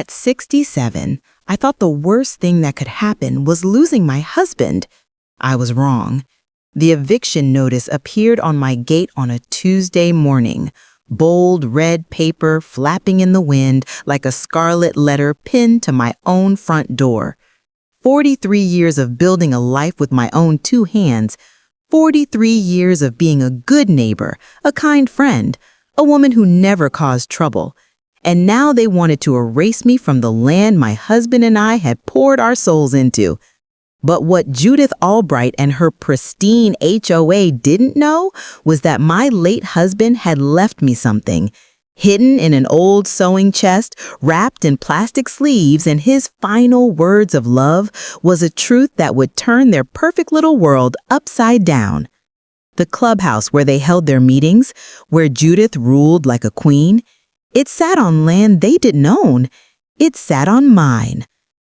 At 67, I thought the worst thing that could happen was losing my husband. I was wrong. The eviction notice appeared on my gate on a Tuesday morning, bold red paper flapping in the wind like a scarlet letter pinned to my own front door. 43 years of building a life with my own two hands, 43 years of being a good neighbor, a kind friend, a woman who never caused trouble. And now they wanted to erase me from the land my husband and I had poured our souls into. But what Judith Albright and her pristine HOA didn't know was that my late husband had left me something, hidden in an old sewing chest, wrapped in plastic sleeves, and his final words of love was a truth that would turn their perfect little world upside down. The clubhouse where they held their meetings, where Judith ruled like a queen, it sat on land they didn't own. It sat on mine.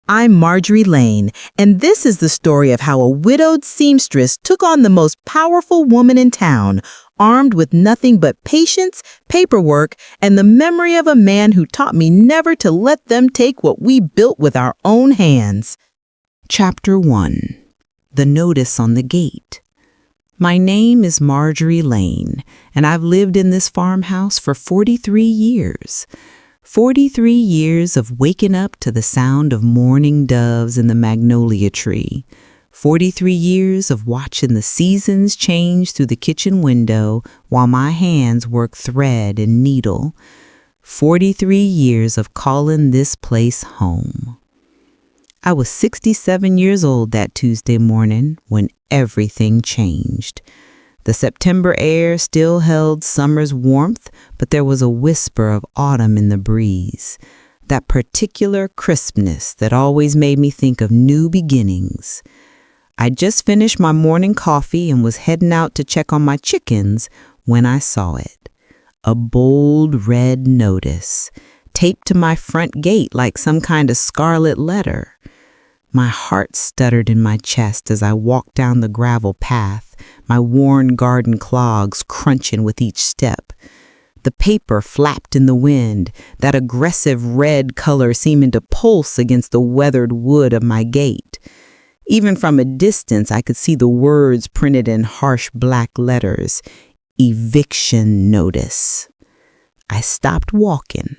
I'm Marjorie Lane, and this is the story of how a widowed seamstress took on the most powerful woman in town, armed with nothing but patience, paperwork, and the memory of a man who taught me never to let them take what we built with our own hands. Chapter 1. The Notice on the Gate. My name is Marjorie Lane, and I've lived in this farmhouse for 43 years. 43 years of waking up to the sound of mourning doves in the magnolia tree. 43 years of watching the seasons change through the kitchen window while my hands work thread and needle. 43 years of calling this place home. I was 67 years old that Tuesday morning when everything changed. The September air still held summer's warmth, but there was a whisper of autumn in the breeze, that particular crispness that always made me think of new beginnings. I'd just finished my morning coffee and was heading out to check on my chickens when I saw it. A bold red notice, taped to my front gate like some kind of scarlet letter. My heart stuttered in my chest as I walked down the gravel path, my worn garden clogs crunching with each step. The paper flapped in the wind, that aggressive red color seeming to pulse against the weathered wood of my gate. Even from a distance, I could see the words printed in harsh black letters, Eviction Notice. I stopped walking.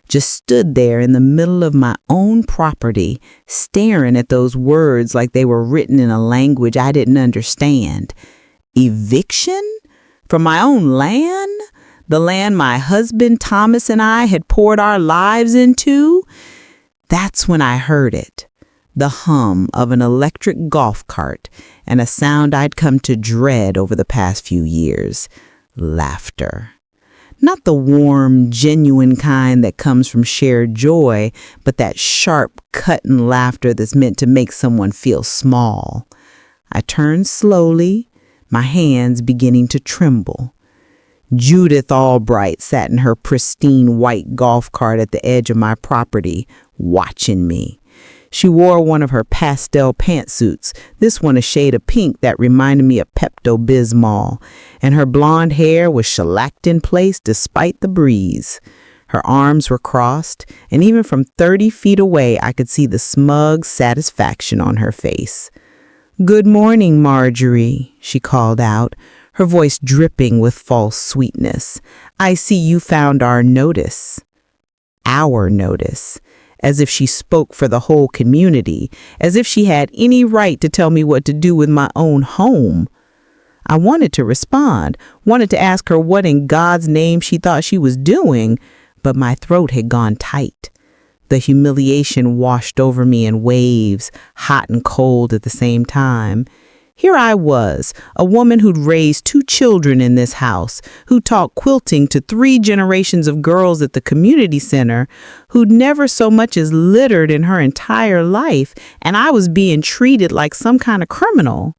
Just stood there in the middle of my own property, staring at those words like they were written in a language I didn't understand. Eviction? From my own land? The land my husband Thomas and I had poured our lives into? That's when I heard it. The hum of an electric golf cart and a sound I'd come to dread over the past few years. Laughter. Not the warm, genuine kind that comes from shared joy, but that sharp, cutting laughter that's meant to make someone feel small. I turned slowly, my hands beginning to tremble. Judith Albright sat in her pristine white golf cart at the edge of my property, watching me. She wore one of her pastel pantsuits, this one a shade of pink that reminded me of Pepto-Bismol, and her blonde hair was shellacked in place despite the breeze. Her arms were crossed, and even from 30 feet away I could see the smug satisfaction on her face. "Good morning, Marjorie," she called out, her voice dripping with false sweetness. "I see you found our notice." Our notice. As if she spoke for the whole community, as if she had any right to tell me what to do with my own home. I wanted to respond, wanted to ask her what in God's name she thought she was doing, but my throat had gone tight. The humiliation washed over me in waves, hot and cold at the same time. Here I was, a woman who'd raised 2 children in this house, who taught quilting to 3 generations of girls at the community center, who'd never so much as littered in her entire life, and I was being treated like some kind of criminal.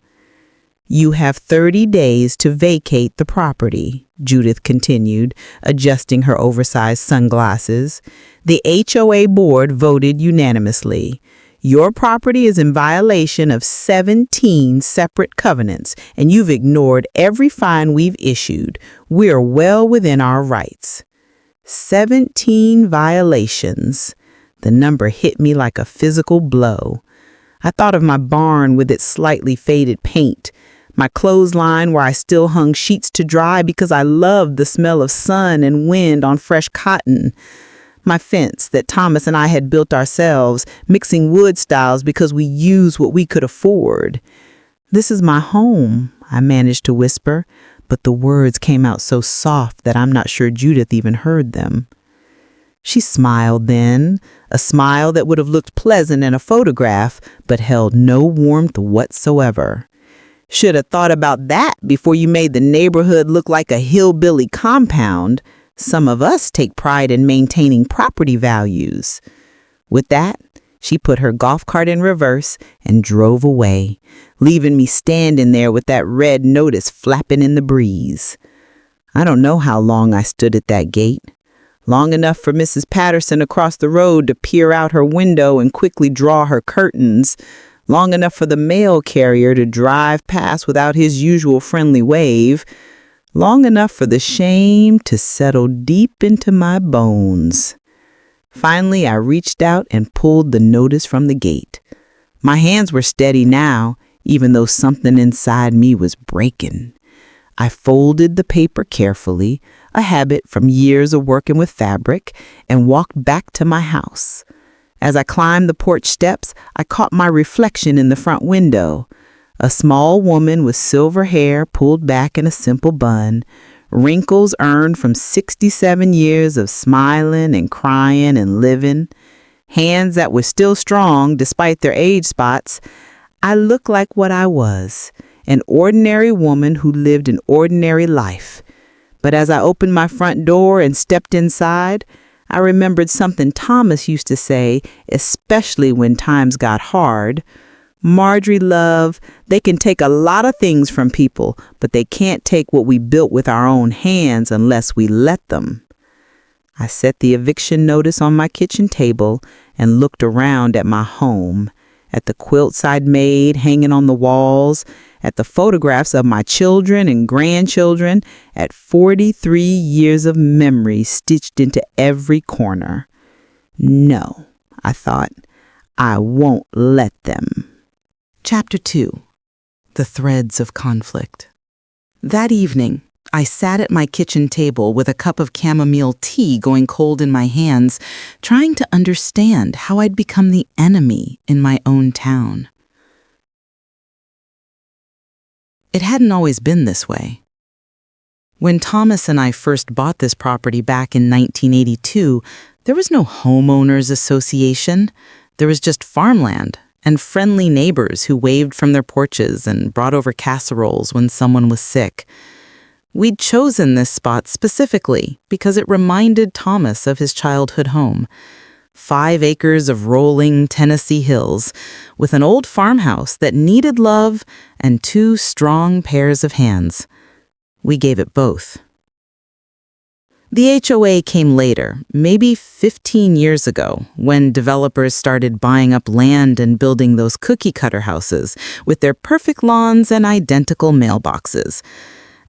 "You have 30 days to vacate the property," Judith continued, adjusting her oversized sunglasses. "The HOA board voted unanimously. Your property is in violation of 17 separate covenants, and you've ignored every fine we've issued. We're well within our rights." 17 violations. The number hit me like a physical blow. I thought of my barn with its slightly faded paint, my clothesline where I still hung sheets to dry because I loved the smell of sun and wind on fresh cotton, my fence that Thomas and I had built ourselves, mixing wood styles because we used what we could afford. "This is my home," I managed to whisper, but the words came out so soft that I'm not sure Judith even heard them. She smiled then, a smile that would have looked pleasant in a photograph, but held no warmth whatsoever. "Should have thought about that before you made the neighborhood look like a hillbilly compound. Some of us take pride in maintaining property values." With that, she put her golf cart in reverse and drove away, leaving me standing there with that red notice flapping in the breeze. I don't know how long I stood at that gate. Long enough for Mrs. Patterson across the road to peer out her window and quickly draw her curtains. Long enough for the mail carrier to drive past without his usual friendly wave. Long enough for the shame to settle deep into my bones. Finally, I reached out and pulled the notice from the gate. My hands were steady now, even though something inside me was breaking. I folded the paper carefully, a habit from years of working with fabric, and walked back to my house. As I climbed the porch steps, I caught my reflection in the front window. A small woman with silver hair pulled back in a simple bun, wrinkles earned from 67 years of smiling and crying and living, hands that were still strong despite their age spots. I looked like what I was, an ordinary woman who lived an ordinary life. But as I opened my front door and stepped inside, I remembered something Thomas used to say, especially when times got hard. "Marjorie, love, they can take a lot of things from people, but they can't take what we built with our own hands unless we let them." I set the eviction notice on my kitchen table and looked around at my home, at the quilts I'd made hanging on the walls, at the photographs of my children and grandchildren, at 43 years of memory stitched into every corner. No, I thought, I won't let them. Chapter 2. The Threads of Conflict. That evening, I sat at my kitchen table with a cup of chamomile tea going cold in my hands, trying to understand how I'd become the enemy in my own town. It hadn't always been this way. When Thomas and I first bought this property back in 1982, there was no homeowners association. There was just farmland and friendly neighbors who waved from their porches and brought over casseroles when someone was sick. We'd chosen this spot specifically because it reminded Thomas of his childhood home. 5 acres of rolling Tennessee hills, with an old farmhouse that needed love and 2 strong pairs of hands. We gave it both. The HOA came later, maybe 15 years ago, when developers started buying up land and building those cookie-cutter houses with their perfect lawns and identical mailboxes.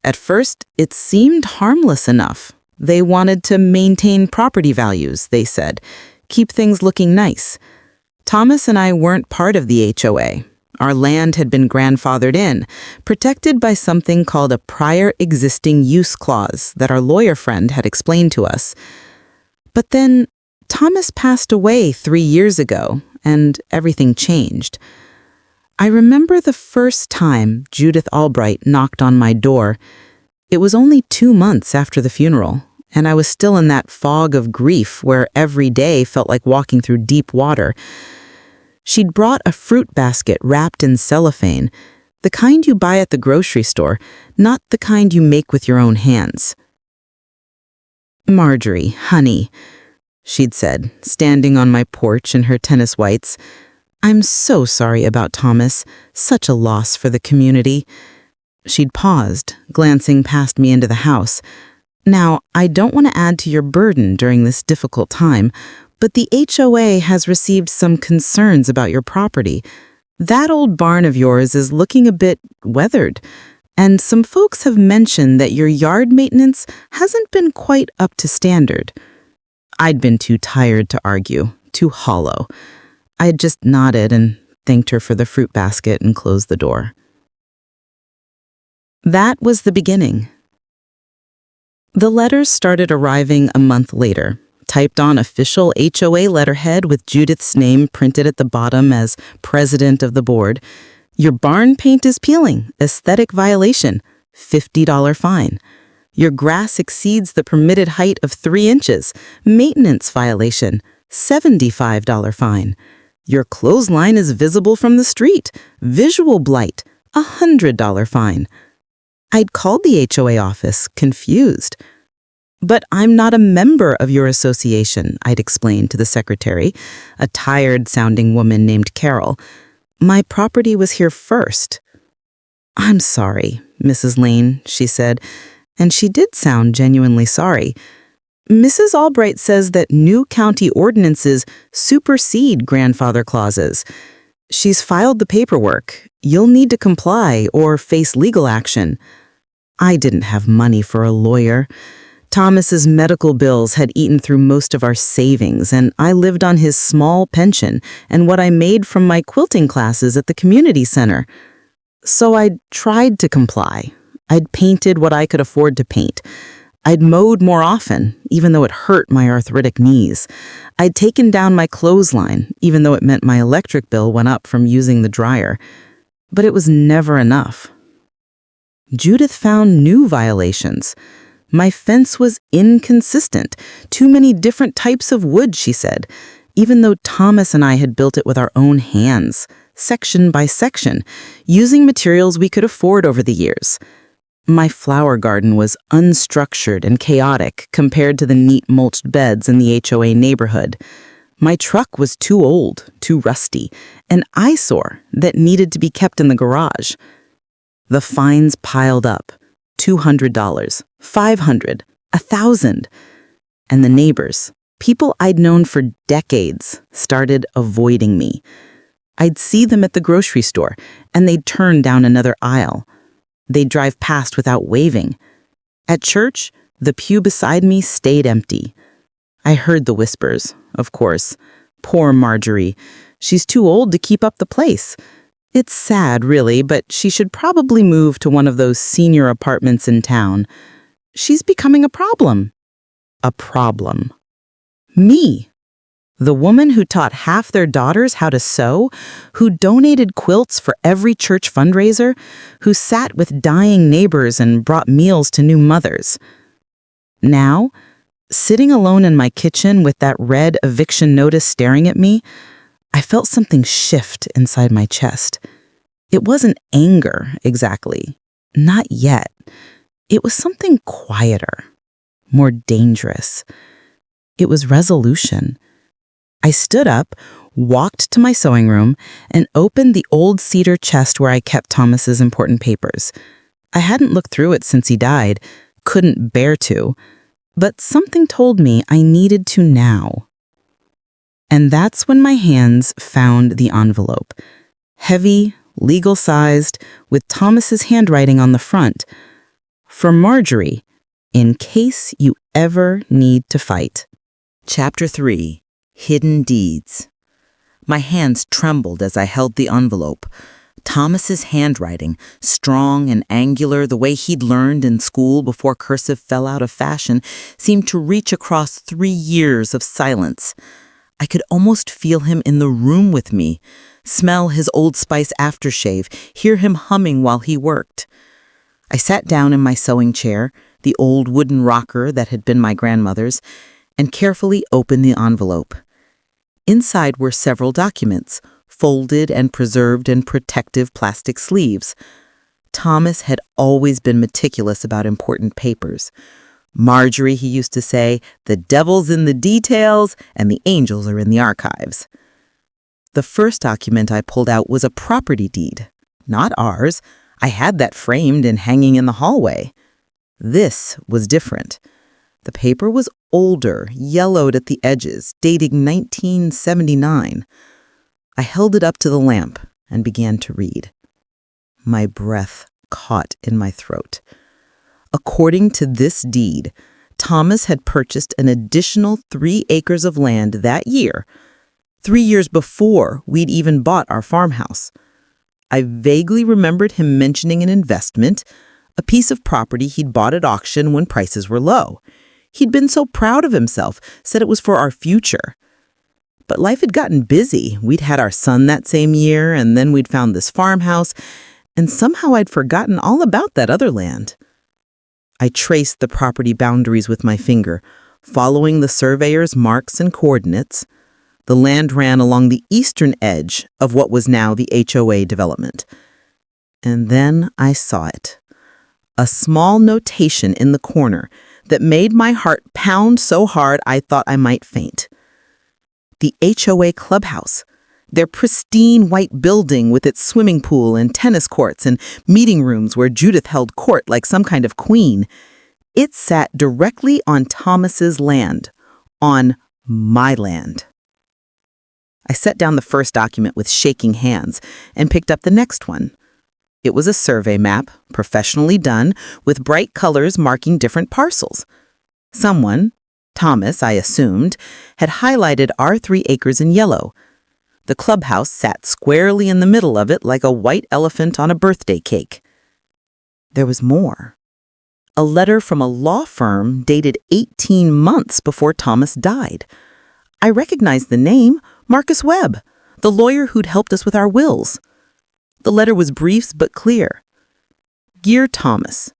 At first, it seemed harmless enough. They wanted to maintain property values, they said, keep things looking nice. Thomas and I weren't part of the HOA. Our land had been grandfathered in, protected by something called a prior existing use clause that our lawyer friend had explained to us. But then Thomas passed away 3 years ago, and everything changed. I remember the first time Judith Albright knocked on my door. It was only 2 months after the funeral, and I was still in that fog of grief where every day felt like walking through deep water. She'd brought a fruit basket wrapped in cellophane, the kind you buy at the grocery store, not the kind you make with your own hands. "Marjorie, honey," she'd said, standing on my porch in her tennis whites, "I'm so sorry about Thomas. Such a loss for the community." She'd paused, glancing past me into the house. "Now, I don't want to add to your burden during this difficult time, but the HOA has received some concerns about your property. That old barn of yours is looking a bit weathered, and some folks have mentioned that your yard maintenance hasn't been quite up to standard." I'd been too tired to argue, too hollow. I had just nodded and thanked her for the fruit basket and closed the door. That was the beginning. The letters started arriving a month later, typed on official HOA letterhead with Judith's name printed at the bottom as president of the board. Your barn paint is peeling, aesthetic violation, $50 fine. Your grass exceeds the permitted height of 3 inches, maintenance violation, $75 fine. Your clothesline is visible from the street, visual blight, $100 fine. I'd called the HOA office, confused. But I'm not a member of your association, I'd explained to the secretary, a tired-sounding woman named Carol. My property was here first. I'm sorry, Mrs. Lane, she said, and she did sound genuinely sorry. Mrs. Albright says that new county ordinances supersede grandfather clauses. She's filed the paperwork. You'll need to comply or face legal action. I didn't have money for a lawyer. Thomas's medical bills had eaten through most of our savings, and I lived on his small pension and what I made from my quilting classes at the community center. So I tried to comply. I'd painted what I could afford to paint. I'd mowed more often, even though it hurt my arthritic knees. I'd taken down my clothesline, even though it meant my electric bill went up from using the dryer. But it was never enough. Judith found new violations. My fence was inconsistent. Too many different types of wood, she said, even though Thomas and I had built it with our own hands, section by section, using materials we could afford over the years. My flower garden was unstructured and chaotic compared to the neat mulched beds in the HOA neighborhood. My truck was too old, too rusty, an eyesore that needed to be kept in the garage. The fines piled up, $200, $500, $1,000. And the neighbors, people I'd known for decades, started avoiding me. I'd see them at the grocery store, and they'd turn down another aisle. They'd drive past without waving. At church, the pew beside me stayed empty. I heard the whispers, of course. Poor Marjorie. She's too old to keep up the place. It's sad, really, but she should probably move to one of those senior apartments in town. She's becoming a problem. A problem. Me. The woman who taught half their daughters how to sew, who donated quilts for every church fundraiser, who sat with dying neighbors and brought meals to new mothers. Now, sitting alone in my kitchen with that red eviction notice staring at me, I felt something shift inside my chest. It wasn't anger, exactly. Not yet. It was something quieter, more dangerous. It was resolution. I stood up, walked to my sewing room, and opened the old cedar chest where I kept Thomas's important papers. I hadn't looked through it since he died, couldn't bear to, but something told me I needed to now. And that's when my hands found the envelope. Heavy, legal-sized, with Thomas's handwriting on the front. For Marjorie, in case you ever need to fight. Chapter 3. Hidden Deeds. My hands trembled as I held the envelope. Thomas's handwriting, strong and angular the way he'd learned in school before cursive fell out of fashion, seemed to reach across 3 years of silence. I could almost feel him in the room with me, smell his Old Spice aftershave, hear him humming while he worked. I sat down in my sewing chair, the old wooden rocker that had been my grandmother's, and carefully opened the envelope. Inside were several documents, folded and preserved in protective plastic sleeves. Thomas had always been meticulous about important papers. Marjorie, he used to say, the devil's in the details and the angels are in the archives. The first document I pulled out was a property deed. Not ours. I had that framed and hanging in the hallway. This was different. The paper was older, yellowed at the edges, dating 1979. I held it up to the lamp and began to read. My breath caught in my throat. According to this deed, Thomas had purchased an additional 3 acres of land that year, 3 years before we'd even bought our farmhouse. I vaguely remembered him mentioning an investment, a piece of property he'd bought at auction when prices were low. He'd been so proud of himself, said it was for our future. But life had gotten busy. We'd had our son that same year, and then we'd found this farmhouse, and somehow I'd forgotten all about that other land. I traced the property boundaries with my finger, following the surveyor's marks and coordinates. The land ran along the eastern edge of what was now the HOA development. And then I saw it. A small notation in the corner that made my heart pound so hard I thought I might faint. The HOA clubhouse, their pristine white building with its swimming pool and tennis courts and meeting rooms where Judith held court like some kind of queen. It sat directly on Thomas's land, on my land. I set down the first document with shaking hands and picked up the next one. It was a survey map, professionally done, with bright colors marking different parcels. Someone, Thomas, I assumed, had highlighted our 3 acres in yellow. The clubhouse sat squarely in the middle of it like a white elephant on a birthday cake. There was more. A letter from a law firm dated 18 months before Thomas died. I recognized the name, Marcus Webb, the lawyer who'd helped us with our wills. The letter was brief but clear. Dear Thomas,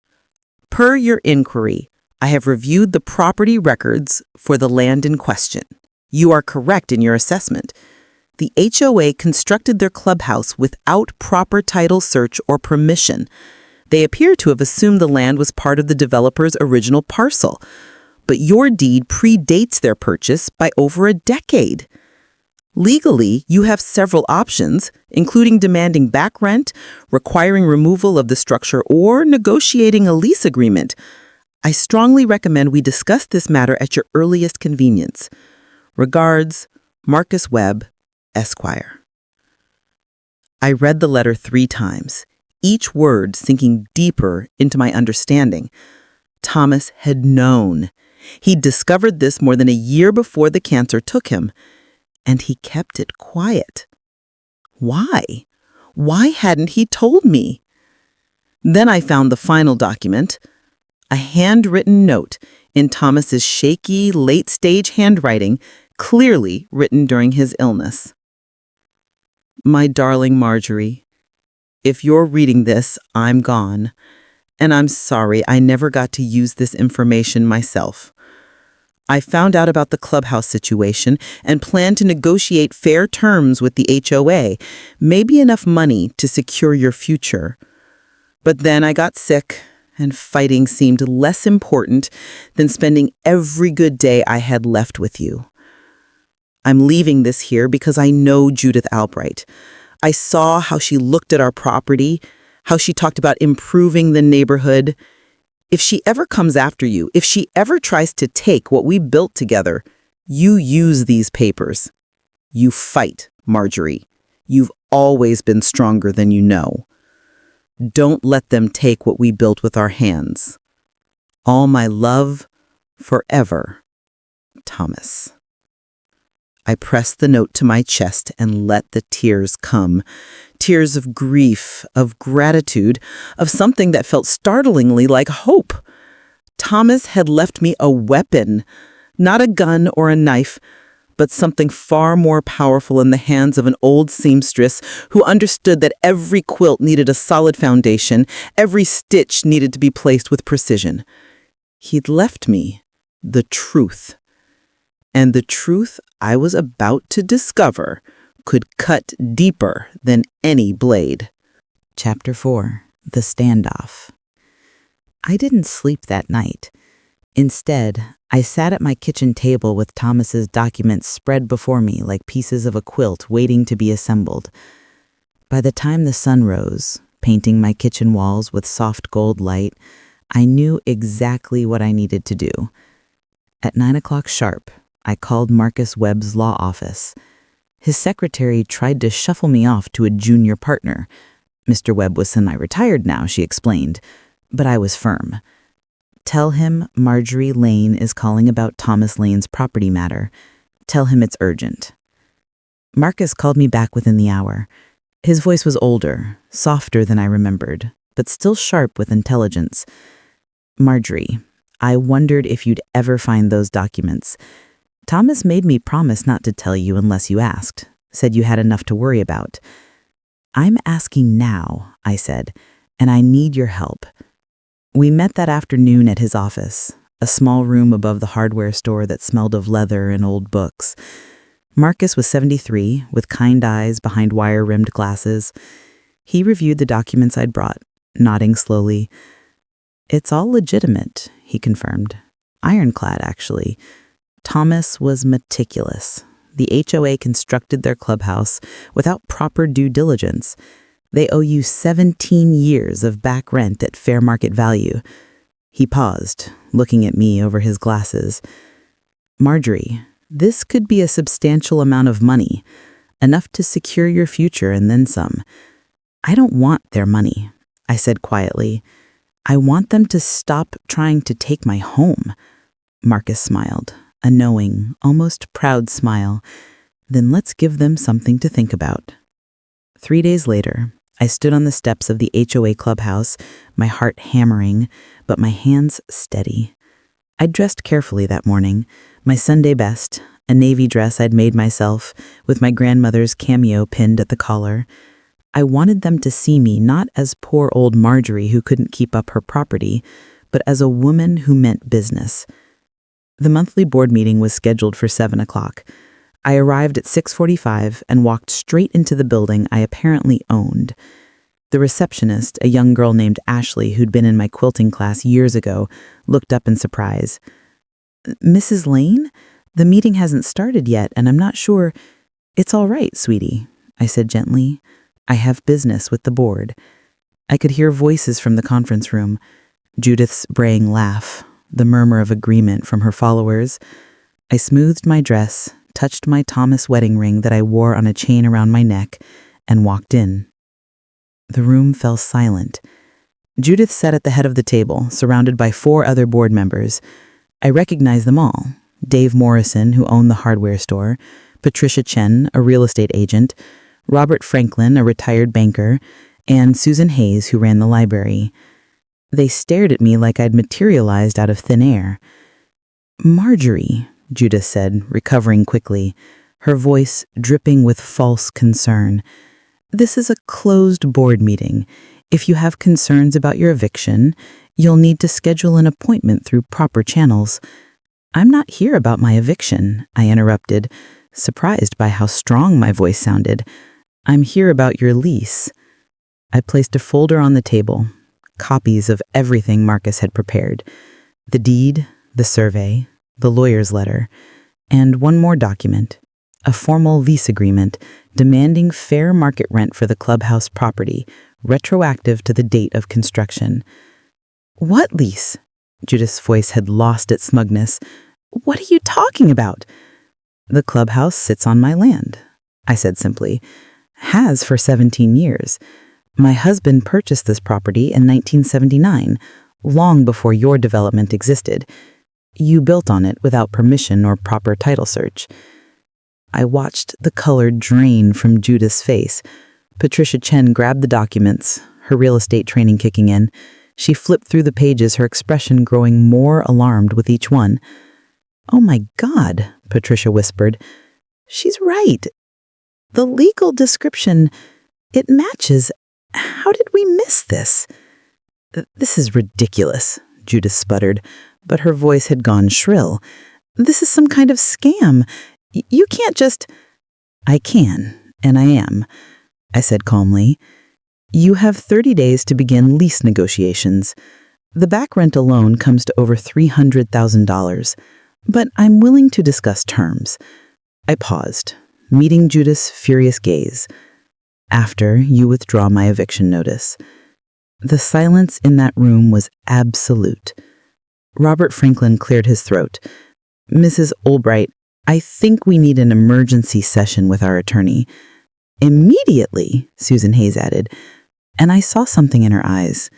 per your inquiry, I have reviewed the property records for the land in question. You are correct in your assessment. The HOA constructed their clubhouse without proper title search or permission. They appear to have assumed the land was part of the developer's original parcel, but your deed predates their purchase by over a decade. Legally, you have several options, including demanding back rent, requiring removal of the structure, or negotiating a lease agreement. I strongly recommend we discuss this matter at your earliest convenience. Regards, Marcus Webb, Esquire. I read the letter 3 times, each word sinking deeper into my understanding. Thomas had known. He'd discovered this more than a year before the cancer took him. And he kept it quiet. Why? Why hadn't he told me? Then I found the final document, a handwritten note in Thomas's shaky, late-stage handwriting, clearly written during his illness. My darling Marjorie, if you're reading this, I'm gone, and I'm sorry I never got to use this information myself. I found out about the clubhouse situation and planned to negotiate fair terms with the HOA, maybe enough money to secure your future. But then I got sick, and fighting seemed less important than spending every good day I had left with you. I'm leaving this here because I know Judith Albright. I saw how she looked at our property, how she talked about improving the neighborhood. If she ever comes after you, if she ever tries to take what we built together, you use these papers. You fight, Marjorie. You've always been stronger than you know. Don't let them take what we built with our hands. All my love, forever, Thomas. I pressed the note to my chest and let the tears come. Tears of grief, of gratitude, of something that felt startlingly like hope. Thomas had left me a weapon, not a gun or a knife, but something far more powerful in the hands of an old seamstress who understood that every quilt needed a solid foundation, every stitch needed to be placed with precision. He'd left me the truth. And the truth I was about to discover could cut deeper than any blade. Chapter 4. The Standoff. I didn't sleep that night. Instead, I sat at my kitchen table with Thomas's documents spread before me like pieces of a quilt waiting to be assembled. By the time the sun rose, painting my kitchen walls with soft gold light, I knew exactly what I needed to do. At 9 o'clock sharp, I called Marcus Webb's law office. His secretary tried to shuffle me off to a junior partner. Mr. Webb was semi-retired now, she explained, but I was firm. Tell him Marjorie Lane is calling about Thomas Lane's property matter. Tell him it's urgent. Marcus called me back within the hour. His voice was older, softer than I remembered, but still sharp with intelligence. Marjorie, I wondered if you'd ever find those documents. Thomas made me promise not to tell you unless you asked, said you had enough to worry about. I'm asking now, I said, and I need your help. We met that afternoon at his office, a small room above the hardware store that smelled of leather and old books. Marcus was 73, with kind eyes behind wire-rimmed glasses. He reviewed the documents I'd brought, nodding slowly. It's all legitimate, he confirmed. Ironclad, actually. Thomas was meticulous. The HOA constructed their clubhouse without proper due diligence. They owe you 17 years of back rent at fair market value. He paused, looking at me over his glasses. Marjorie, this could be a substantial amount of money, enough to secure your future and then some. I don't want their money, I said quietly. I want them to stop trying to take my home. Marcus smiled, a knowing, almost proud smile. Then let's give them something to think about. 3 days later, I stood on the steps of the HOA clubhouse, my heart hammering, but my hands steady. I'd dressed carefully that morning, my Sunday best, a navy dress I'd made myself, with my grandmother's cameo pinned at the collar. I wanted them to see me not as poor old Marjorie who couldn't keep up her property, but as a woman who meant business. The monthly board meeting was scheduled for 7 o'clock. I arrived at 6:45 and walked straight into the building I apparently owned. The receptionist, a young girl named Ashley who'd been in my quilting class years ago, looked up in surprise. Mrs. Lane? The meeting hasn't started yet, and I'm not sure. It's all right, sweetie, I said gently. I have business with the board. I could hear voices from the conference room. Judith's braying laugh, the murmur of agreement from her followers. I smoothed my dress, touched my Thomas wedding ring that I wore on a chain around my neck, and walked in. The room fell silent. Judith sat at the head of the table, surrounded by 4 other board members. I recognized them all. Dave Morrison, who owned the hardware store, Patricia Chen, a real estate agent, Robert Franklin, a retired banker, and Susan Hayes, who ran the library. They stared at me like I'd materialized out of thin air. Marjorie, Judith said, recovering quickly, her voice dripping with false concern. This is a closed board meeting. If you have concerns about your eviction, you'll need to schedule an appointment through proper channels. I'm not here about my eviction, I interrupted, surprised by how strong my voice sounded. I'm here about your lease. I placed a folder on the table, copies of everything Marcus had prepared. The deed, the survey, the lawyer's letter, and one more document, a formal lease agreement demanding fair market rent for the clubhouse property, retroactive to the date of construction. What lease? Judith's voice had lost its smugness. What are you talking about? The clubhouse sits on my land, I said simply. Has for 17 years. My husband purchased this property in 1979, long before your development existed. You built on it without permission or proper title search. I watched the color drain from Judith's face. Patricia Chen grabbed the documents, her real estate training kicking in. She flipped through the pages, her expression growing more alarmed with each one. Oh my God, Patricia whispered. She's right. The legal description, it matches. How did we miss this? This is ridiculous, Judith sputtered, but her voice had gone shrill. This is some kind of scam. You can't just... I can, and I am, I said calmly. You have 30 days to begin lease negotiations. The back rent alone comes to over $300,000, but I'm willing to discuss terms. I paused, meeting Judith's furious gaze. After you withdraw my eviction notice. The silence in that room was absolute. Robert Franklin cleared his throat. Mrs. Albright, I think we need an emergency session with our attorney. Immediately, Susan Hayes added, and I saw something in her eyes.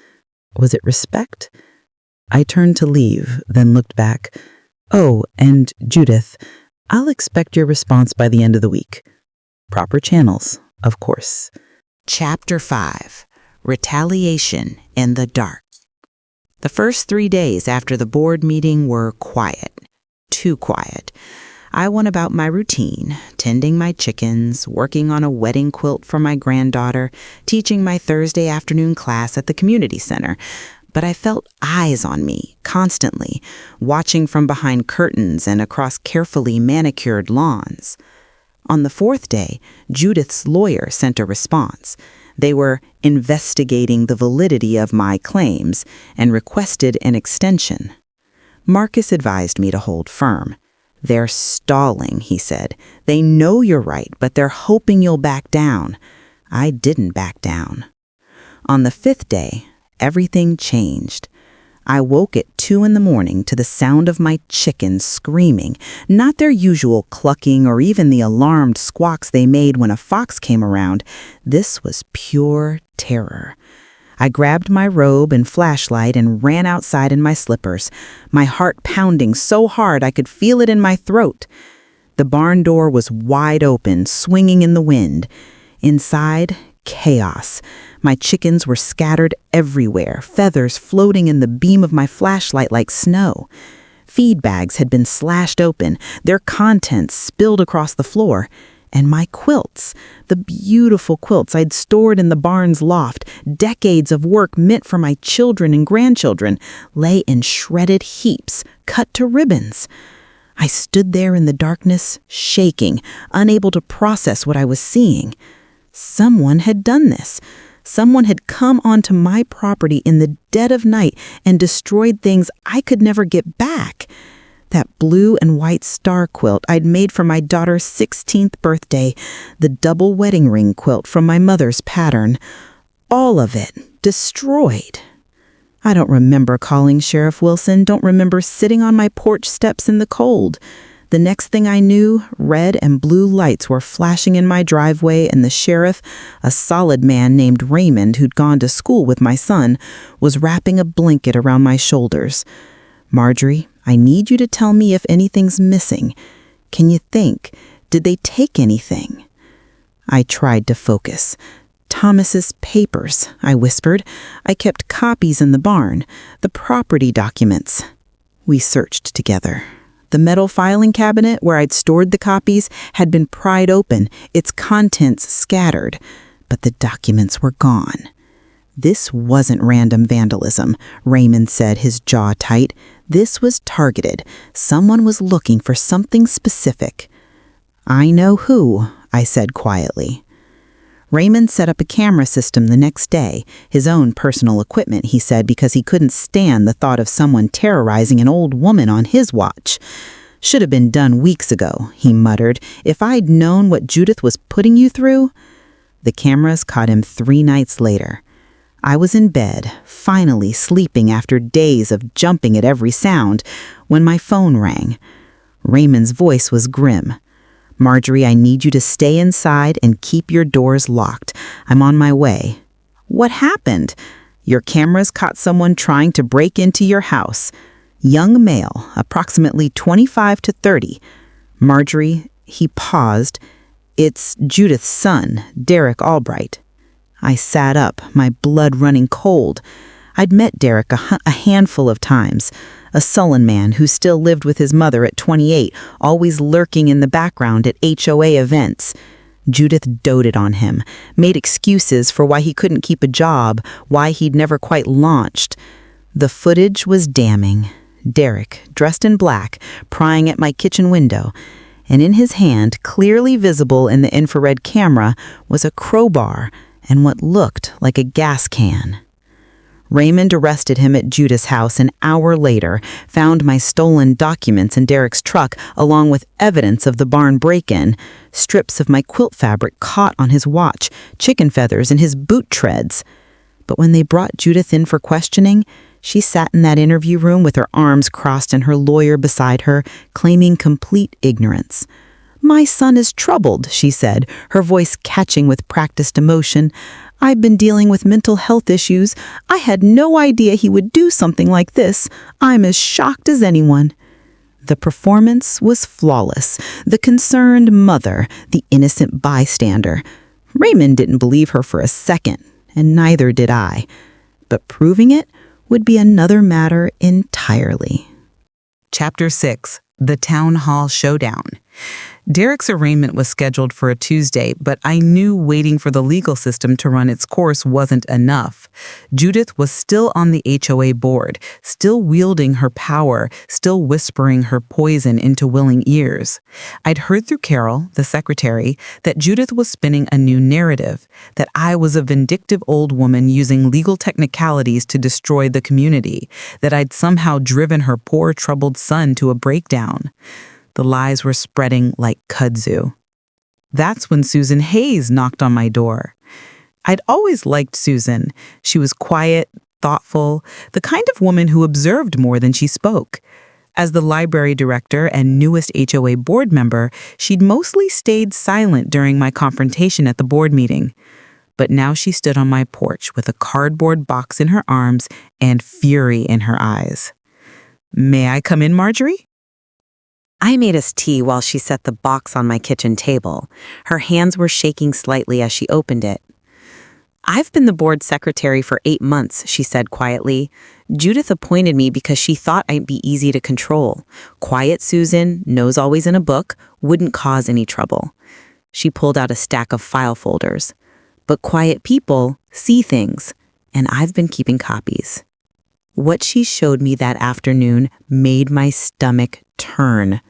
Was it respect? I turned to leave, then looked back. Oh, and Judith, I'll expect your response by the end of the week. Proper channels, of course. Chapter 5. Retaliation in the Dark. The first 3 days after the board meeting were quiet. Too quiet. I went about my routine, tending my chickens, working on a wedding quilt for my granddaughter, teaching my Thursday afternoon class at the community center. But I felt eyes on me, constantly, watching from behind curtains and across carefully manicured lawns. On the 4th day, Judith's lawyer sent a response. They were investigating the validity of my claims and requested an extension. Marcus advised me to hold firm. "They're stalling," he said. "They know you're right, but they're hoping you'll back down." I didn't back down. On the 5th day, everything changed. I woke at 2 a.m. to the sound of my chickens screaming, not their usual clucking or even the alarmed squawks they made when a fox came around. This was pure terror. I grabbed my robe and flashlight and ran outside in my slippers, my heart pounding so hard I could feel it in my throat. The barn door was wide open, swinging in the wind. Inside, chaos. My chickens were scattered everywhere, feathers floating in the beam of my flashlight like snow. Feed bags had been slashed open, their contents spilled across the floor. And my quilts, the beautiful quilts I'd stored in the barn's loft, decades of work meant for my children and grandchildren, lay in shredded heaps, cut to ribbons. I stood there in the darkness, shaking, unable to process what I was seeing. Someone had done this. Someone had come onto my property in the dead of night and destroyed things I could never get back. That blue and white star quilt I'd made for my daughter's 16th birthday, the double wedding ring quilt from my mother's pattern, all of it destroyed. I don't remember calling Sheriff Wilson, don't remember sitting on my porch steps in the cold. The next thing I knew, red and blue lights were flashing in my driveway, and the sheriff, a solid man named Raymond who'd gone to school with my son, was wrapping a blanket around my shoulders. "Marjorie, I need you to tell me if anything's missing. Can you think? Did they take anything?" I tried to focus. "Thomas's papers," I whispered. "I kept copies in the barn. The property documents." We searched together. The metal filing cabinet where I'd stored the copies had been pried open, its contents scattered, but the documents were gone. "This wasn't random vandalism," Raymond said, his jaw tight. "This was targeted. Someone was looking for something specific." "I know who," I said quietly. Raymond set up a camera system the next day, his own personal equipment, he said, because he couldn't stand the thought of someone terrorizing an old woman on his watch. "Should have been done weeks ago," he muttered. "If I'd known what Judith was putting you through." The cameras caught him 3 nights later. I was in bed, finally sleeping after days of jumping at every sound, when my phone rang. Raymond's voice was grim. "Marjorie, I need you to stay inside and keep your doors locked. I'm on my way." "What happened?" "Your cameras caught someone trying to break into your house. Young male, approximately 25 to 30. Marjorie," he paused, "it's Judith's son, Derek Albright." I sat up, my blood running cold. I'd met Derek a handful of times, a sullen man who still lived with his mother at 28, always lurking in the background at HOA events. Judith doted on him, made excuses for why he couldn't keep a job, why he'd never quite launched. The footage was damning. Derek, dressed in black, prying at my kitchen window, and in his hand, clearly visible in the infrared camera, was a crowbar and what looked like a gas can. Raymond arrested him at Judith's house an hour later, found my stolen documents in Derek's truck along with evidence of the barn break-in, strips of my quilt fabric caught on his watch, chicken feathers, and his boot treads. But when they brought Judith in for questioning, she sat in that interview room with her arms crossed and her lawyer beside her, claiming complete ignorance. "My son is troubled," she said, her voice catching with practiced emotion. "I've been dealing with mental health issues. I had no idea he would do something like this. I'm as shocked as anyone." The performance was flawless. The concerned mother, the innocent bystander. Raymond didn't believe her for a second, and neither did I. But proving it would be another matter entirely. Chapter 6. The Town Hall Showdown. Derek's arraignment was scheduled for a Tuesday, but I knew waiting for the legal system to run its course wasn't enough. Judith was still on the HOA board, still wielding her power, still whispering her poison into willing ears. I'd heard through Carol, the secretary, that Judith was spinning a new narrative, that I was a vindictive old woman using legal technicalities to destroy the community, that I'd somehow driven her poor, troubled son to a breakdown. The lies were spreading like kudzu. That's when Susan Hayes knocked on my door. I'd always liked Susan. She was quiet, thoughtful, the kind of woman who observed more than she spoke. As the library director and newest HOA board member, she'd mostly stayed silent during my confrontation at the board meeting. But now she stood on my porch with a cardboard box in her arms and fury in her eyes. "May I come in, Marjorie?" I made us tea while she set the box on my kitchen table. Her hands were shaking slightly as she opened it. "I've been the board secretary for 8 months," she said quietly. "Judith appointed me because she thought I'd be easy to control. Quiet Susan, nose always in a book, wouldn't cause any trouble." She pulled out a stack of file folders. "But quiet people see things, and I've been keeping copies." What she showed me that afternoon made my stomach turn.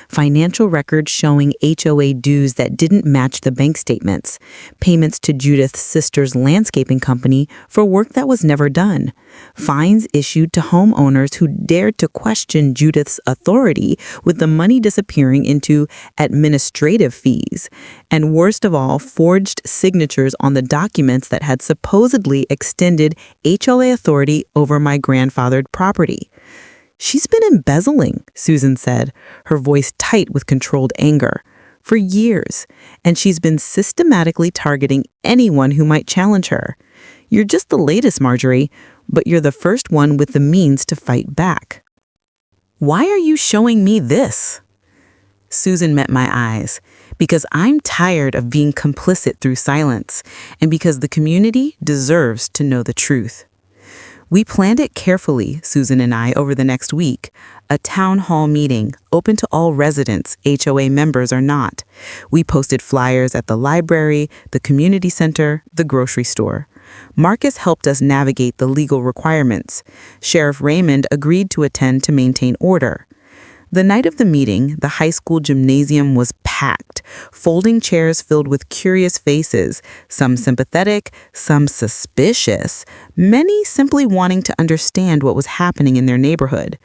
Financial records showing HOA dues that didn't match the bank statements, payments to Judith's sister's landscaping company for work that was never done, fines issued to homeowners who dared to question Judith's authority with the money disappearing into administrative fees, and worst of all, forged signatures on the documents that had supposedly extended HOA authority over my grandfathered property. "She's been embezzling," Susan said, her voice tight with controlled anger, "for years, and she's been systematically targeting anyone who might challenge her. You're just the latest, Marjorie, but you're the first one with the means to fight back." "Why are you showing me this?" Susan met my eyes. "Because I'm tired of being complicit through silence, and because the community deserves to know the truth." We planned it carefully, Susan and I, over the next week. A town hall meeting, open to all residents, HOA members or not. We posted flyers at the library, the community center, the grocery store. Marcus helped us navigate the legal requirements. Sheriff Raymond agreed to attend to maintain order. The night of the meeting, the high school gymnasium was packed, folding chairs filled with curious faces, some sympathetic, some suspicious, many simply wanting to understand what was happening in their neighborhood.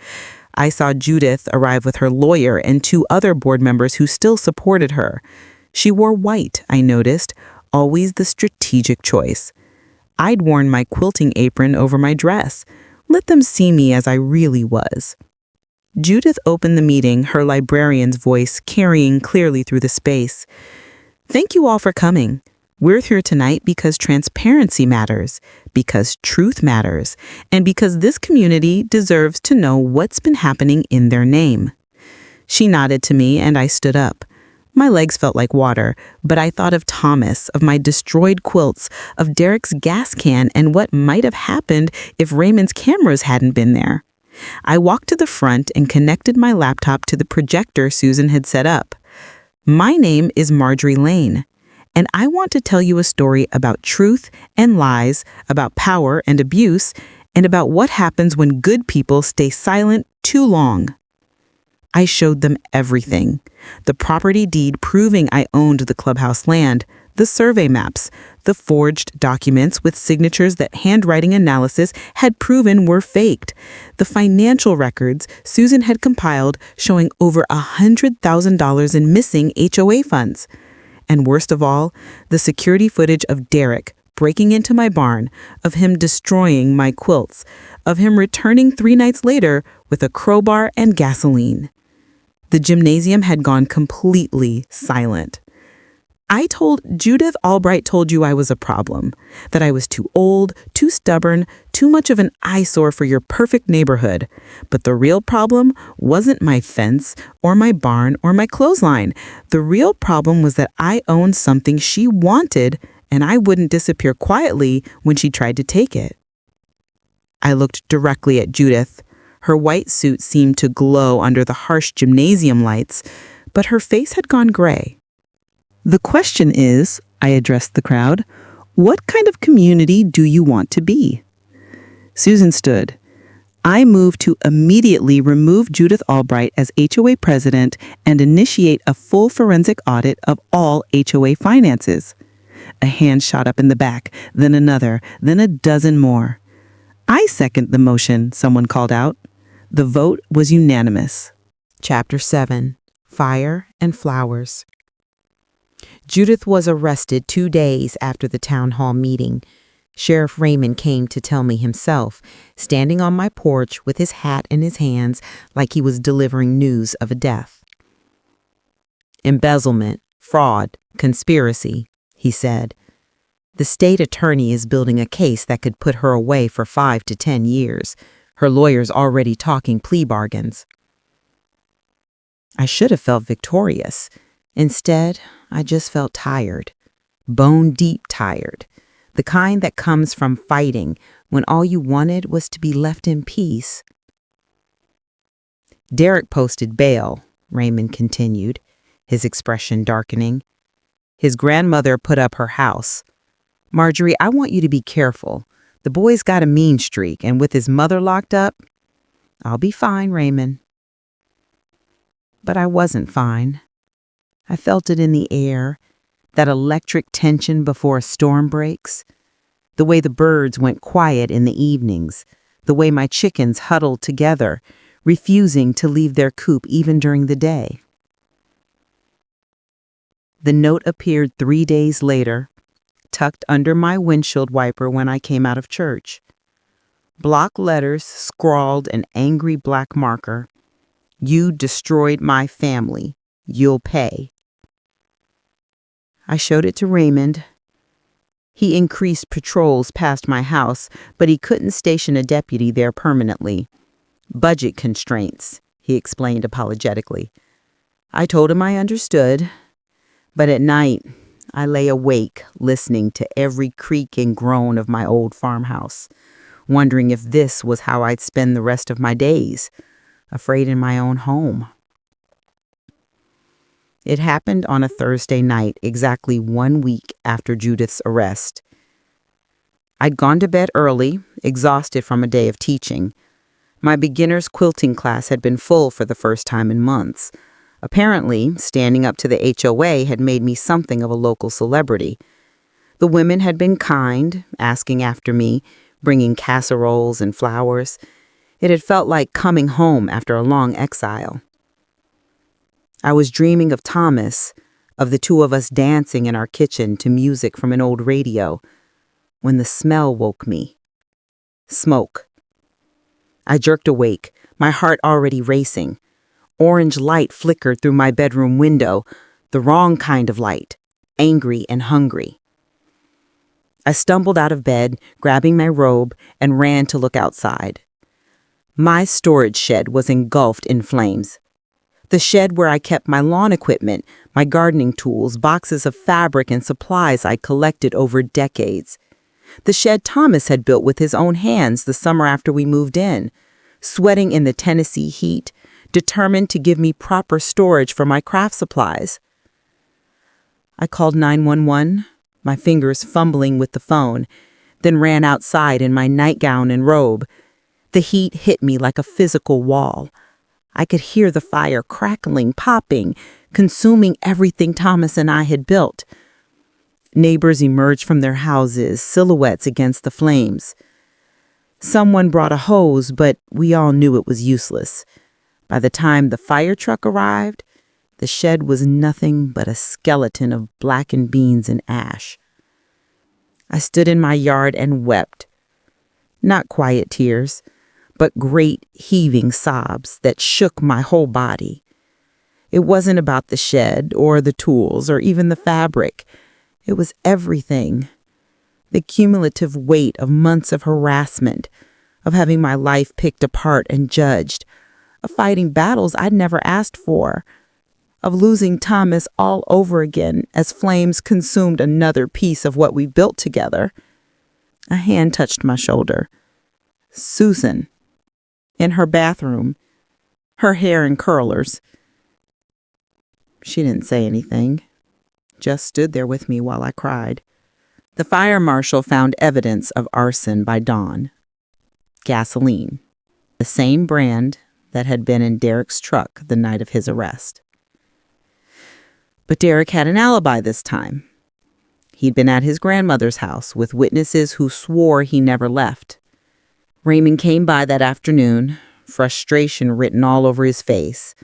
I saw Judith arrive with her lawyer and 2 other board members who still supported her. She wore white, I noticed, always the strategic choice. I'd worn my quilting apron over my dress. Let them see me as I really was. Judith opened the meeting, her librarian's voice carrying clearly through the space. "Thank you all for coming. We're here tonight because transparency matters, because truth matters, and because this community deserves to know what's been happening in their name." She nodded to me and I stood up. My legs felt like water, but I thought of Thomas, of my destroyed quilts, of Derek's gas can, and what might have happened if Raymond's cameras hadn't been there. I walked to the front and connected my laptop to the projector Susan had set up. "My name is Marjorie Lane, and I want to tell you a story about truth and lies, about power and abuse, and about what happens when good people stay silent too long." I showed them everything. The property deed proving I owned the clubhouse land, the survey maps, the forged documents with signatures that handwriting analysis had proven were faked, the financial records Susan had compiled showing over $100,000 in missing HOA funds. And worst of all, the security footage of Derek breaking into my barn, of him destroying my quilts, of him returning 3 nights later with a crowbar and gasoline. The gymnasium had gone completely silent. Judith Albright told you I was a problem, that I was too old, too stubborn, too much of an eyesore for your perfect neighborhood. But the real problem wasn't my fence or my barn or my clothesline. The real problem was that I owned something she wanted and I wouldn't disappear quietly when she tried to take it. I looked directly at Judith. Her white suit seemed to glow under the harsh gymnasium lights, but her face had gone gray. "The question is," I addressed the crowd, "what kind of community do you want to be?" Susan stood. "I move to immediately remove Judith Albright as HOA president and initiate a full forensic audit of all HOA finances." A hand shot up in the back, then another, then a dozen more. "I second the motion," someone called out. The vote was unanimous. Chapter 7. Fire and Flowers. Judith was arrested 2 days after the town hall meeting. Sheriff Raymond came to tell me himself, standing on my porch with his hat in his hands like he was delivering news of a death. "Embezzlement, fraud, conspiracy," he said. "The state attorney is building a case that could put her away for 5 to 10 years. Her lawyer's already talking plea bargains." I should have felt victorious. Instead, I just felt tired, bone-deep tired, the kind that comes from fighting when all you wanted was to be left in peace. "Derek posted bail," Raymond continued, his expression darkening. "His grandmother put up her house. Marjorie, I want you to be careful. The boy's got a mean streak, and with his mother locked up, I'll be fine, Raymond." But I wasn't fine. I felt it in the air, that electric tension before a storm breaks, the way the birds went quiet in the evenings, the way my chickens huddled together, refusing to leave their coop even during the day. The note appeared 3 days later, tucked under my windshield wiper when I came out of church. Block letters scrawled in angry black marker. "You destroyed my family. You'll pay." I showed it to Raymond. He increased patrols past my house, but he couldn't station a deputy there permanently. "Budget constraints," he explained apologetically. I told him I understood, but at night I lay awake listening to every creak and groan of my old farmhouse, wondering if this was how I'd spend the rest of my days, afraid in my own home. It happened on a Thursday night, exactly 1 week after Judith's arrest. I'd gone to bed early, exhausted from a day of teaching. My beginner's quilting class had been full for the first time in months. Apparently, standing up to the HOA had made me something of a local celebrity. The women had been kind, asking after me, bringing casseroles and flowers. It had felt like coming home after a long exile. I was dreaming of Thomas, of the two of us dancing in our kitchen to music from an old radio, when the smell woke me. Smoke. I jerked awake, my heart already racing. Orange light flickered through my bedroom window, the wrong kind of light, angry and hungry. I stumbled out of bed, grabbing my robe, and ran to look outside. My storage shed was engulfed in flames. The shed where I kept my lawn equipment, my gardening tools, boxes of fabric and supplies I collected over decades. The shed Thomas had built with his own hands the summer after we moved in, sweating in the Tennessee heat, determined to give me proper storage for my craft supplies. I called 911, my fingers fumbling with the phone, then ran outside in my nightgown and robe. The heat hit me like a physical wall. I could hear the fire crackling, popping, consuming everything Thomas and I had built. Neighbors emerged from their houses, silhouettes against the flames. Someone brought a hose, but we all knew it was useless. By the time the fire truck arrived, the shed was nothing but a skeleton of blackened beans and ash. I stood in my yard and wept. Not quiet tears, but great heaving sobs that shook my whole body. It wasn't about the shed or the tools or even the fabric. It was everything. The cumulative weight of months of harassment, of having my life picked apart and judged, of fighting battles I'd never asked for, of losing Thomas all over again as flames consumed another piece of what we built together. A hand touched my shoulder. Susan, in her bathroom, her hair in curlers. She didn't say anything, just stood there with me while I cried. The fire marshal found evidence of arson by dawn. Gasoline, the same brand that had been in Derek's truck the night of his arrest. But Derek had an alibi this time. He'd been at his grandmother's house with witnesses who swore he never left. Raymond came by that afternoon, frustration written all over his face.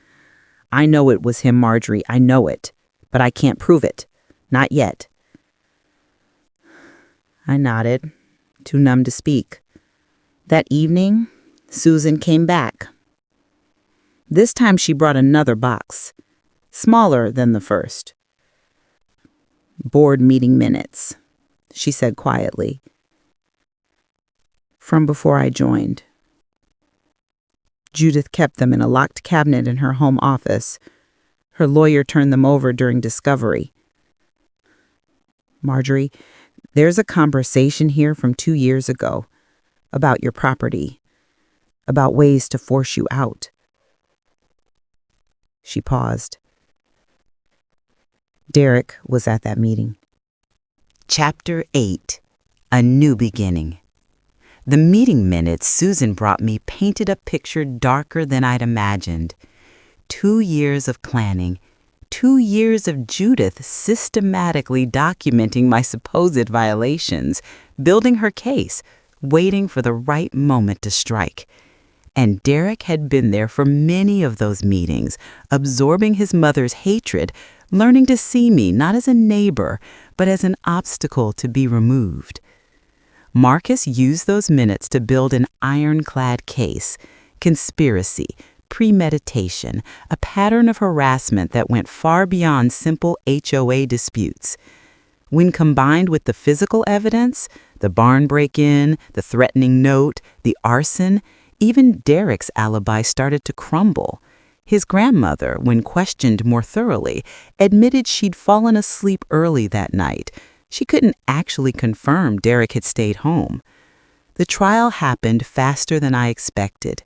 I know it was him, Marjorie, I know it, but I can't prove it. Not yet. I nodded, too numb to speak. That evening, Susan came back. This time she brought another box, smaller than the first. Board meeting minutes, she said quietly. From before I joined. Judith kept them in a locked cabinet in her home office. Her lawyer turned them over during discovery. Marjorie, there's a conversation here from 2 years ago about your property, about ways to force you out. She paused. Derek was at that meeting. Chapter 8. A New Beginning. The meeting minutes Susan brought me painted a picture darker than I'd imagined. 2 years of planning, 2 years of Judith systematically documenting my supposed violations, building her case, waiting for the right moment to strike. And Derek had been there for many of those meetings, absorbing his mother's hatred, learning to see me not as a neighbor, but as an obstacle to be removed. Marcus used those minutes to build an ironclad case, conspiracy, premeditation, a pattern of harassment that went far beyond simple HOA disputes. When combined with the physical evidence, the barn break-in, the threatening note, the arson, even Derek's alibi started to crumble. His grandmother, when questioned more thoroughly, admitted she'd fallen asleep early that night. She couldn't actually confirm Derek had stayed home. The trial happened faster than I expected.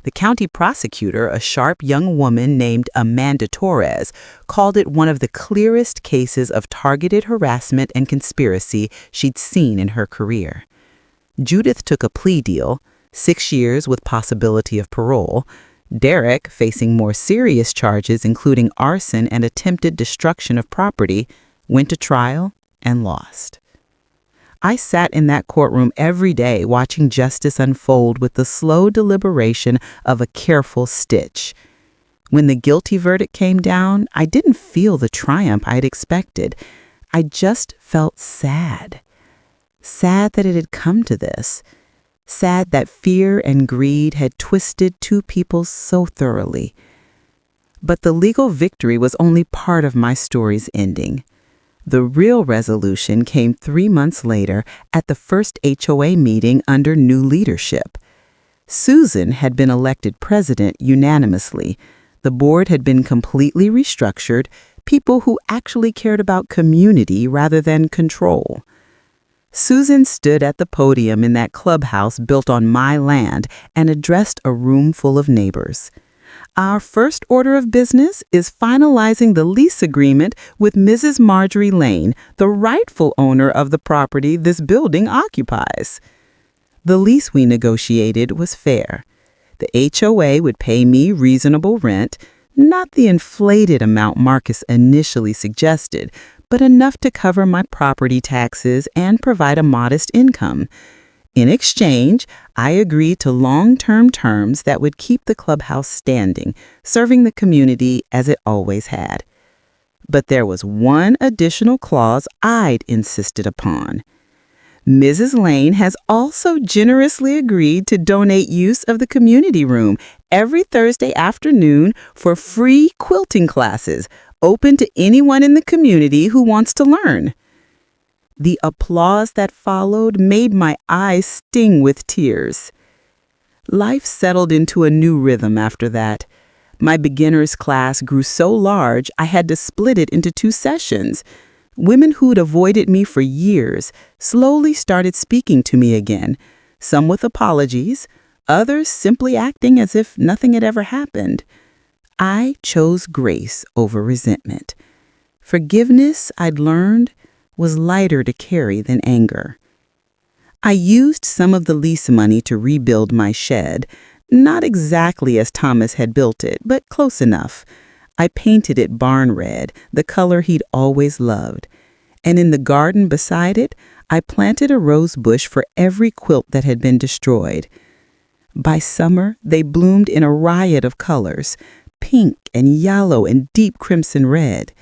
The county prosecutor, a sharp young woman named Amanda Torres, called it one of the clearest cases of targeted harassment and conspiracy she'd seen in her career. Judith took a plea deal, 6 years with possibility of parole. Derek, facing more serious charges including arson and attempted destruction of property, went to trial and lost. I sat in that courtroom every day watching justice unfold with the slow deliberation of a careful stitch. When the guilty verdict came down, I didn't feel the triumph I'd expected. I just felt sad. Sad that it had come to this. Sad that fear and greed had twisted two people so thoroughly. But the legal victory was only part of my story's ending. The real resolution came 3 months later at the first HOA meeting under new leadership. Susan had been elected president unanimously. The board had been completely restructured, people who actually cared about community rather than control. Susan stood at the podium in that clubhouse built on my land and addressed a room full of neighbors. Our first order of business is finalizing the lease agreement with Mrs. Marjorie Lane, the rightful owner of the property this building occupies. The lease we negotiated was fair. The HOA would pay me reasonable rent, not the inflated amount Marcus initially suggested, but enough to cover my property taxes and provide a modest income. In exchange, I agreed to long-term terms that would keep the clubhouse standing, serving the community as it always had. But there was one additional clause I'd insisted upon. Mrs. Lane has also generously agreed to donate use of the community room every Thursday afternoon for free quilting classes, open to anyone in the community who wants to learn. The applause that followed made my eyes sting with tears. Life settled into a new rhythm after that. My beginners class grew so large I had to split it into 2 sessions. Women who'd avoided me for years slowly started speaking to me again, some with apologies, others simply acting as if nothing had ever happened. I chose grace over resentment. Forgiveness, I'd learned, was lighter to carry than anger. I used some of the lease money to rebuild my shed, not exactly as Thomas had built it, but close enough. I painted it barn red, the color he'd always loved. And in the garden beside it, I planted a rose bush for every quilt that had been destroyed. By summer, they bloomed in a riot of colors, pink and yellow and deep crimson red.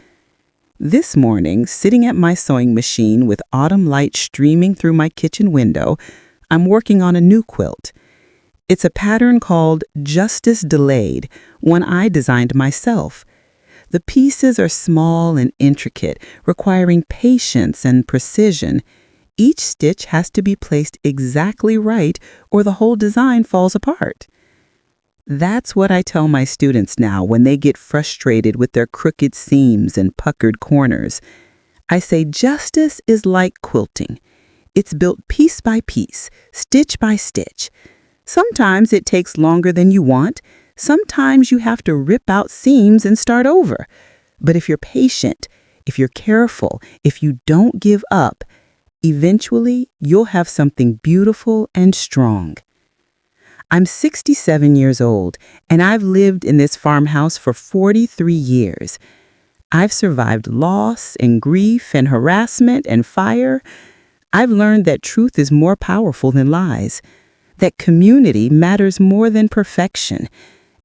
This morning, sitting at my sewing machine with autumn light streaming through my kitchen window, I'm working on a new quilt. It's a pattern called Justice Delayed, one I designed myself. The pieces are small and intricate, requiring patience and precision. Each stitch has to be placed exactly right or the whole design falls apart. That's what I tell my students now when they get frustrated with their crooked seams and puckered corners. I say justice is like quilting. It's built piece by piece, stitch by stitch. Sometimes it takes longer than you want. Sometimes you have to rip out seams and start over. But if you're patient, if you're careful, if you don't give up, eventually you'll have something beautiful and strong. I'm 67 years old, and I've lived in this farmhouse for 43 years. I've survived loss and grief and harassment and fire. I've learned that truth is more powerful than lies, that community matters more than perfection,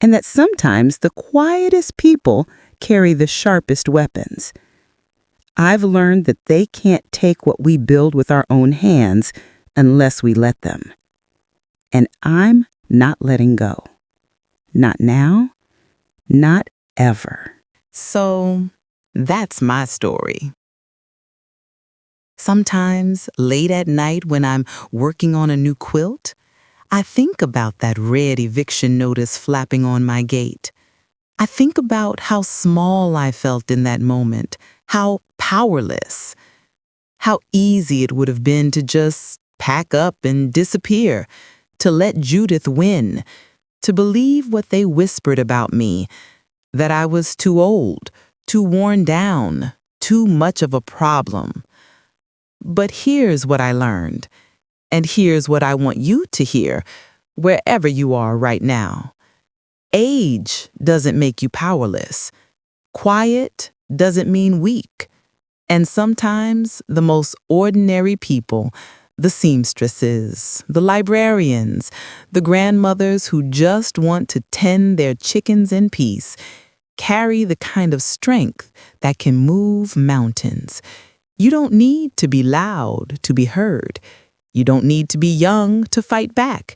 and that sometimes the quietest people carry the sharpest weapons. I've learned that they can't take what we build with our own hands unless we let them. And I'm not letting go. Not now, not ever. So, that's my story. Sometimes, late at night when I'm working on a new quilt, I think about that red eviction notice flapping on my gate. I think about how small I felt in that moment, how powerless, how easy it would have been to just pack up and disappear, to let Judith win, to believe what they whispered about me, that I was too old, too worn down, too much of a problem. But here's what I learned, and here's what I want you to hear, wherever you are right now. Age doesn't make you powerless. Quiet doesn't mean weak. And sometimes the most ordinary people, the seamstresses, the librarians, the grandmothers who just want to tend their chickens in peace, carry the kind of strength that can move mountains. You don't need to be loud to be heard. You don't need to be young to fight back.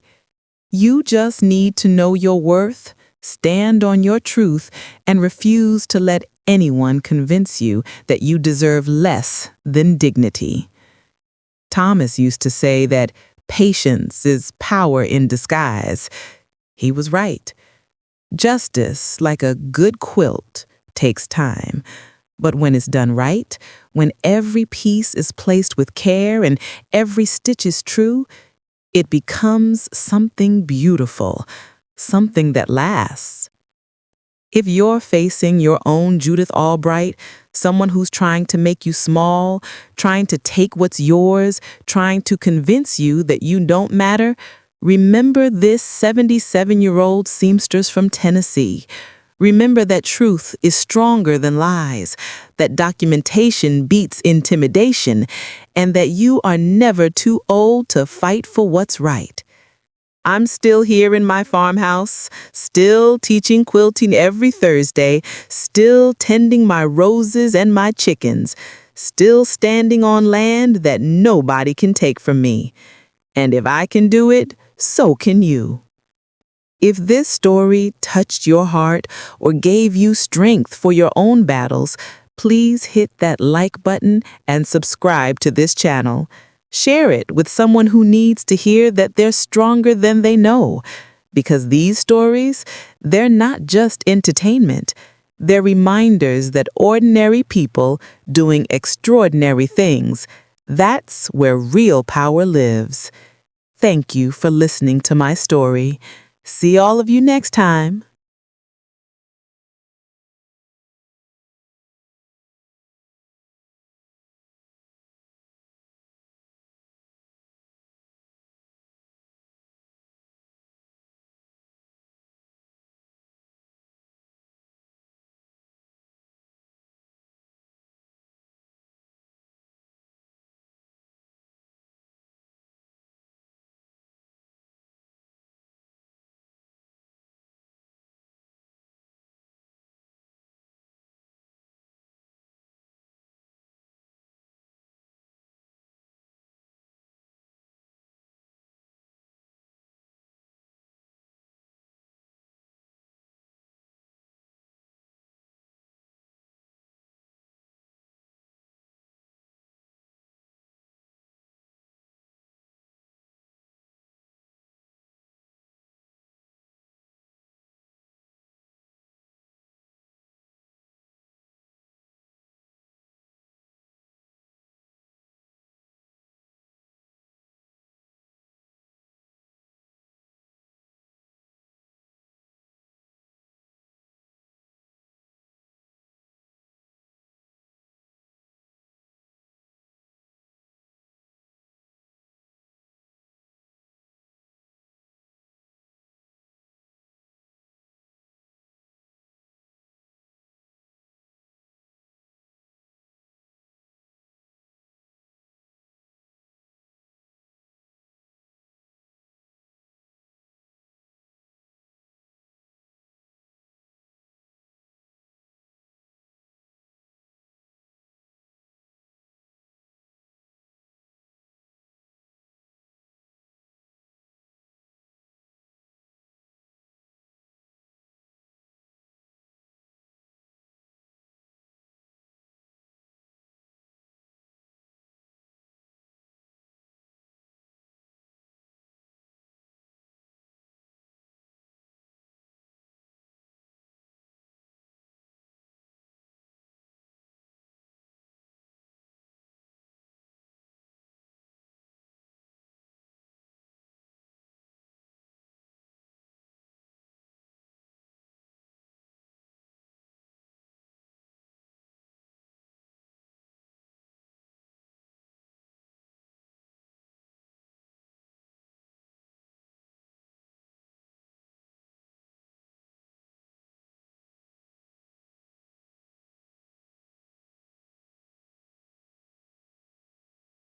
You just need to know your worth, stand on your truth, and refuse to let anyone convince you that you deserve less than dignity. Thomas used to say that patience is power in disguise. He was right. Justice, like a good quilt, takes time. But when it's done right, when every piece is placed with care and every stitch is true, it becomes something beautiful, something that lasts. If you're facing your own Judith Albright, someone who's trying to make you small, trying to take what's yours, trying to convince you that you don't matter, remember this 77-year-old seamstress from Tennessee. Remember that truth is stronger than lies, that documentation beats intimidation, and that you are never too old to fight for what's right. I'm still here in my farmhouse, still teaching quilting every Thursday, still tending my roses and my chickens, still standing on land that nobody can take from me. And if I can do it, so can you. If this story touched your heart or gave you strength for your own battles, please hit that like button and subscribe to this channel. Share it with someone who needs to hear that they're stronger than they know. Because these stories, they're not just entertainment. They're reminders that ordinary people doing extraordinary things, that's where real power lives. Thank you for listening to my story. See all of you next time.